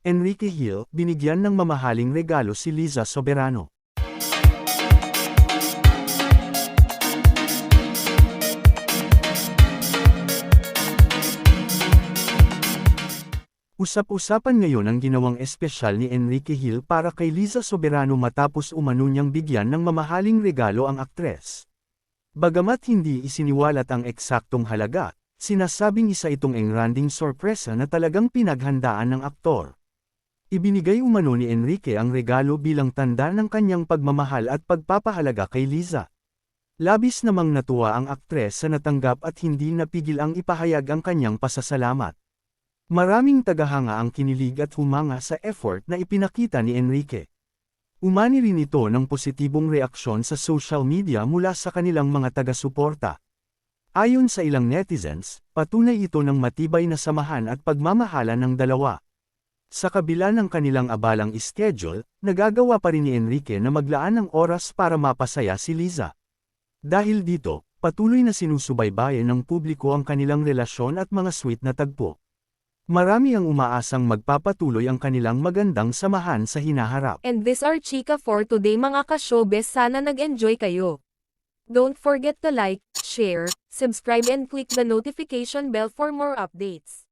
Enrique Hill, binigyan ng mamahaling regalo si Liza Soberano. Usap-usapan ngayon ang ginawang espesyal ni Enrique Hill para kay Liza Soberano matapos umano niyang bigyan ng mamahaling regalo ang aktres. Bagamat hindi isiniwalat ang eksaktong halaga, sinasabing isa itong engranding sorpresa na talagang pinaghandaan ng aktor. Ibinigay umano ni Enrique ang regalo bilang tanda ng kanyang pagmamahal at pagpapahalaga kay Liza. Labis namang natuwa ang aktres sa natanggap at hindi napigil ang ipahayag ang kanyang pasasalamat. Maraming tagahanga ang kinilig at humanga sa effort na ipinakita ni Enrique. Umani rin ito ng positibong reaksyon sa social media mula sa kanilang mga taga-suporta. Ayon sa ilang netizens, patunay ito ng matibay na samahan at pagmamahala ng dalawa. Sa kabila ng kanilang abalang schedule, nagagawa pa rin ni Enrique na maglaan ng oras para mapasaya si Liza. Dahil dito, patuloy na sinusubaybayan ng publiko ang kanilang relasyon at mga sweet na tagpo. Marami ang umaasang magpapatuloy ang kanilang magandang samahan sa hinaharap. And this are chika for today mga ka-showbiz, sana nag-enjoy kayo. Don't forget to like, share, subscribe and click the notification bell for more updates.